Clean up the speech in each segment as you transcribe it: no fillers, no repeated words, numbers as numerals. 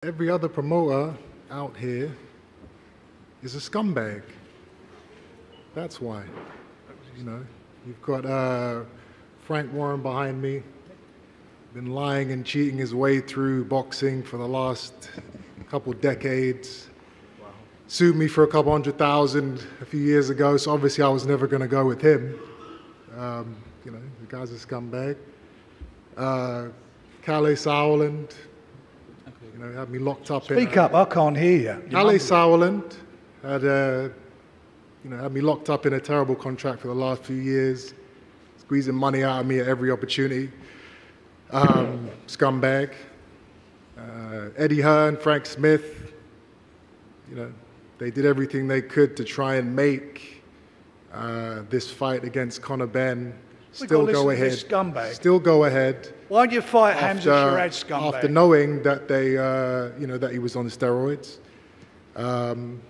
Every other promoter out here is a scumbag. That's why. You know, you've got Frank Warren behind me, been lying and cheating his way through boxing for the last couple decades. Wow. Sued me for a couple $100,000 a few years ago, so obviously I was never going to go with him. You know, the guy's a scumbag. Calais Sauerland, you know, had me locked up. Speak up, I can't hear you. Calais Sauerland had me locked up in a terrible contract for the last few years, squeezing money out of me at every opportunity. Scumbag. Eddie Hearn, Frank Smith, you know, they did everything they could to try and make this fight against Conor Benn still go ahead. Still go ahead. Why don't you fight Hamza Sharad, scumbag? After knowing that they, that he was on steroids. Scumbags,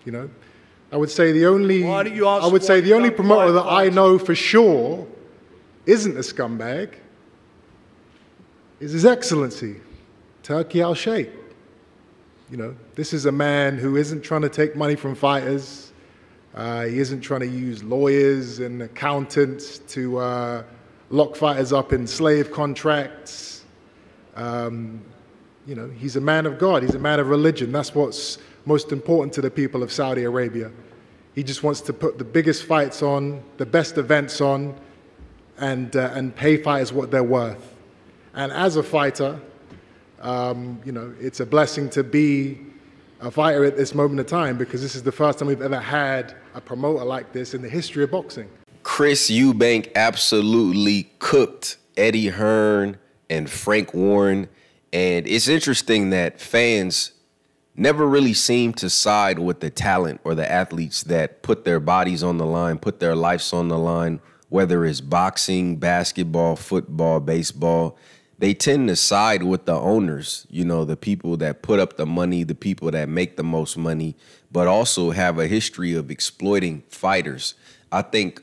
you know. I would say the only promoter that I know for sure isn't a scumbag is His Excellency, Turki Al-Sheikh. You know, this is a man who isn't trying to take money from fighters. He isn't trying to use lawyers and accountants to lock fighters up in slave contracts. You know, he's a man of God. He's a man of religion. That's what's most important to the people of Saudi Arabia. He just wants to put the biggest fights on, the best events on, and pay fighters what they're worth. And as a fighter, you know, it's a blessing to be a fighter at this moment of time, because this is the first time we've ever had a promoter like this in the history of boxing. Chris Eubank absolutely cooked Eddie Hearn and Frank Warren. And it's interesting that fans never really seem to side with the talent or the athletes that put their bodies on the line, put their lives on the line, whether it's boxing, basketball, football, baseball. They tend to side with the owners, you know, the people that put up the money, the people that make the most money, but also have a history of exploiting fighters. I think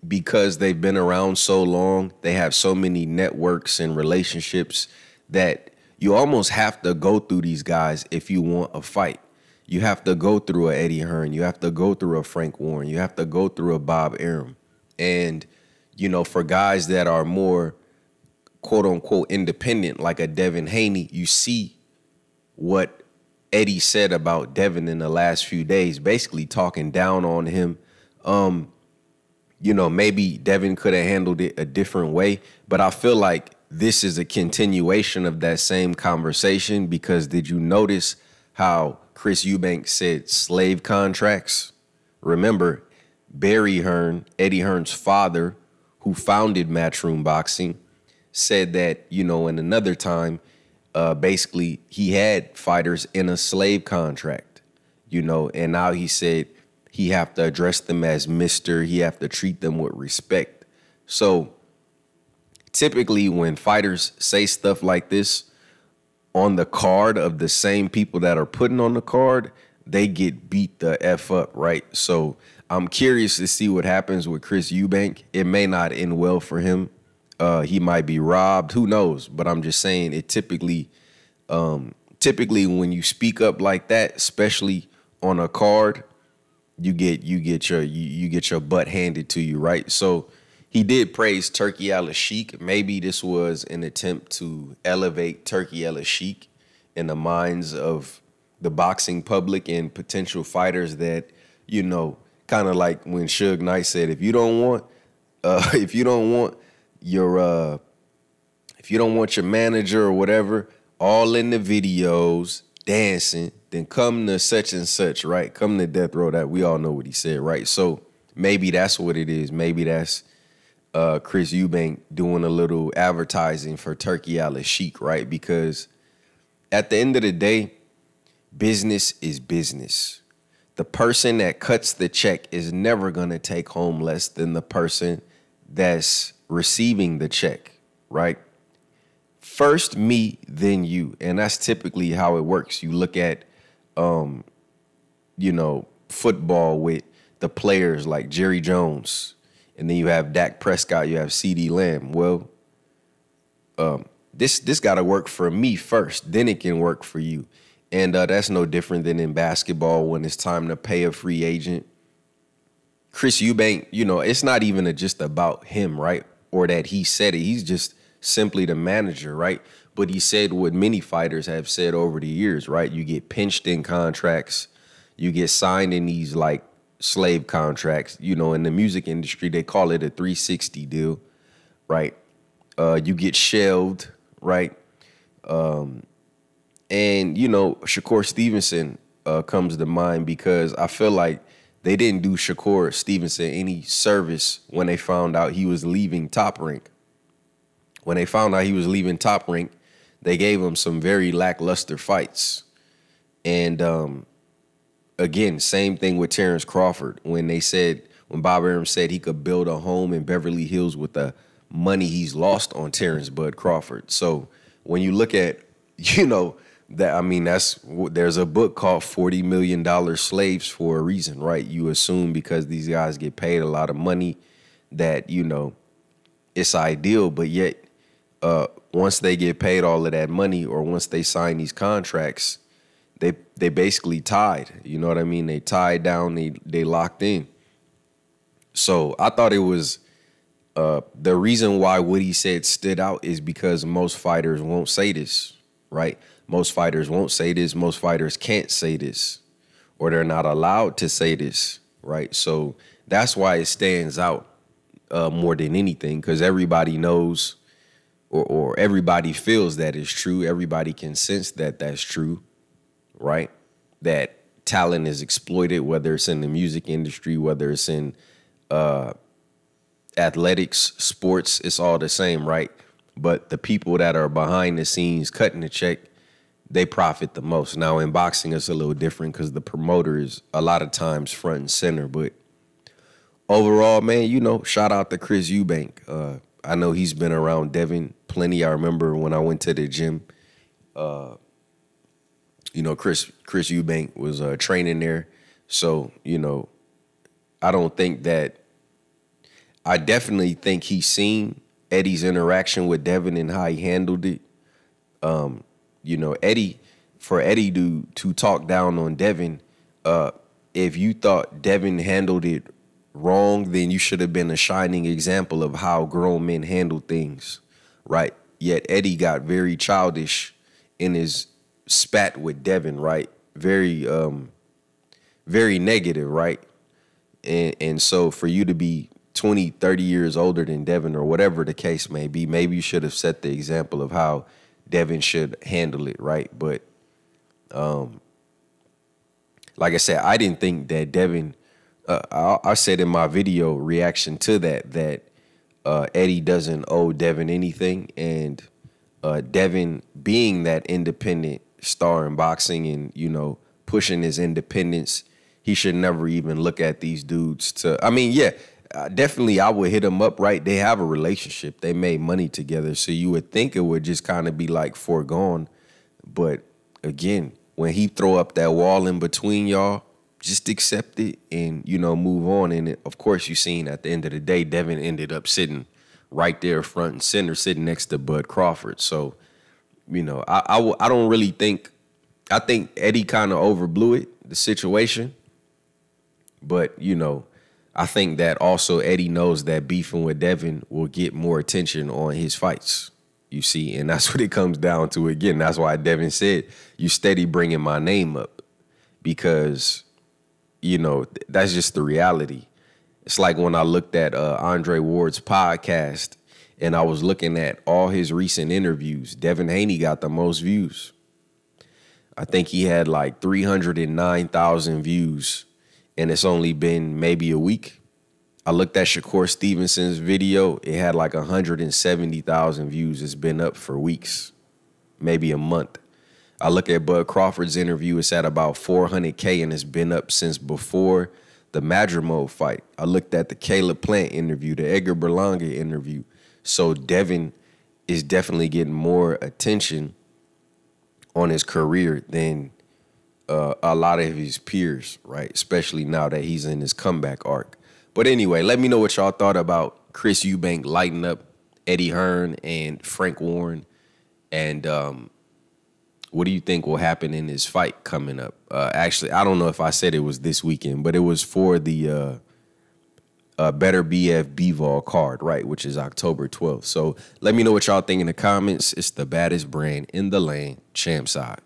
because they've been around so long, they have so many networks and relationships that you almost have to go through these guys if you want a fight. You have to go through a Eddie Hearn. You have to go through a Frank Warren. You have to go through a Bob Arum. And, you know, for guys that are more quote unquote independent, like a Devin Haney, you see what Eddie said about Devin in the last few days, basically talking down on him. You know, maybe Devin could have handled it a different way, but I feel like this is a continuation of that same conversation, because did you notice how Chris Eubank said slave contracts? Remember, Barry Hearn, Eddie Hearn's father, who founded Matchroom Boxing, said that, you know, in another time, basically he had fighters in a slave contract, you know, and now he said he have to address them as Mr. He have to treat them with respect. So typically when fighters say stuff like this on the card of the same people that are putting on the card, they get beat the F up, right? So I'm curious to see what happens with Chris Eubank. It may not end well for him. He might be robbed. Who knows? But I'm just saying it typically when you speak up like that, especially on a card, you get your butt handed to you, right? So he did praise Turki Al-Sheikh. Maybe this was an attempt to elevate Turki Al-Sheikh in the minds of the boxing public and potential fighters that, you know, kind of like when Suge Knight said, if you don't want your manager or whatever all in the videos dancing, then come to such and such, right? Come to Death Row. That we all know what he said, right? So maybe that's what it is. Maybe that's Chris Eubank doing a little advertising for Turki Al-Sheikh, right? Because at the end of the day, business is business. The person that cuts the check is never going to take home less than the person that's receiving the check, right? First me, then you. And that's typically how it works. You look at, you know, football with the players like Jerry Jones, and then you have Dak Prescott, you have CeeDee Lamb. Well, this got to work for me first, then it can work for you. And that's no different than in basketball when it's time to pay a free agent. Chris Eubank, you know, it's not even just about him, right? Or that he said it. He's just simply the manager, right? But he said what many fighters have said over the years, right? You get pinched in contracts. You get signed in these like slave contracts. You know, in the music industry, they call it a 360 deal, right? You get shelved, right? And, you know, Shakur Stevenson comes to mind because I feel like they didn't do Shakur Stevenson any service when they found out he was leaving Top Rank. When they found out he was leaving Top Rank, they gave him some very lackluster fights. And again, same thing with Terrence Crawford. When Bob Arum said he could build a home in Beverly Hills with the money he's lost on Terrence Bud Crawford. So when you look at, you know, that, I mean, there's a book called $40 Million Slaves for a reason, right? You assume because these guys get paid a lot of money that, you know, it's ideal, but yet once they get paid all of that money or once they sign these contracts, they basically tied. You know what I mean? They tied down, they locked in. So I thought it was the reason why what he said stood out is because most fighters won't say this, right? Most fighters won't say this. Most fighters can't say this, or they're not allowed to say this, right? So that's why it stands out more than anything, because everybody knows or everybody feels that it's true. Everybody can sense that that's true, right? That talent is exploited, whether it's in the music industry, whether it's in athletics, sports, it's all the same, right? But the people that are behind the scenes cutting the check, they profit the most. Now, in boxing, it's a little different because the promoter is a lot of times front and center. But overall, man, you know, shout out to Chris Eubank. I know he's been around Devin plenty. I remember when I went to the gym, you know, Chris Eubank was training there. So, you know, I definitely think he's seen Eddie's interaction with Devin and how he handled it. You know, for Eddie to talk down on Devin, if you thought Devin handled it wrong, then you should have been a shining example of how grown men handle things, right? Yet Eddie got very childish in his spat with Devin, right? Very, very negative, right? And so for you to be 20, 30 years older than Devin or whatever the case may be, maybe you should have set the example of how Devin should handle it, right? But like I said, I didn't think that Devin, I said in my video reaction to that Eddie doesn't owe Devin anything. And Devin being that independent star in boxing and, you know, pushing his independence, he should never even look at these dudes I mean, yeah, definitely I would hit him up, right? They have a relationship. They made money together. So you would think it would just kind of be like foregone. But again, when he throw up that wall in between y'all, just accept it and, you know, move on. And of course, you seen at the end of the day, Devin ended up sitting right there front and center, sitting next to Bud Crawford. So, you know, I don't really think, I think Eddie kind of overblew it, the situation. But, you know, I think that also Eddie knows that beefing with Devin will get more attention on his fights, you see, and that's what it comes down to again. That's why Devin said, you steady bringing my name up because, you know, that's just the reality. It's like when I looked at Andre Ward's podcast and I was looking at all his recent interviews, Devin Haney got the most views. I think he had like 309,000 views. And it's only been maybe a week. I looked at Shakur Stevenson's video. It had like 170,000 views. It's been up for weeks, maybe a month. I look at Bud Crawford's interview. It's at about 400K, and it's been up since before the Madrimal fight. I looked at the Caleb Plant interview, the Edgar Berlanga interview. So Devin is definitely getting more attention on his career than a lot of his peers, right? Especially now that he's in his comeback arc. But anyway, let me know what y'all thought about Chris Eubank lighting up Eddie Hearn and Frank Warren And what do you think will happen in his fight coming up? Actually, I don't know if I said it was this weekend, but it was for the Better BF B-Vol card, right, which is October 12th. So let me know what y'all think in the comments. It's the baddest brand in the lane, CHAMPSIDE.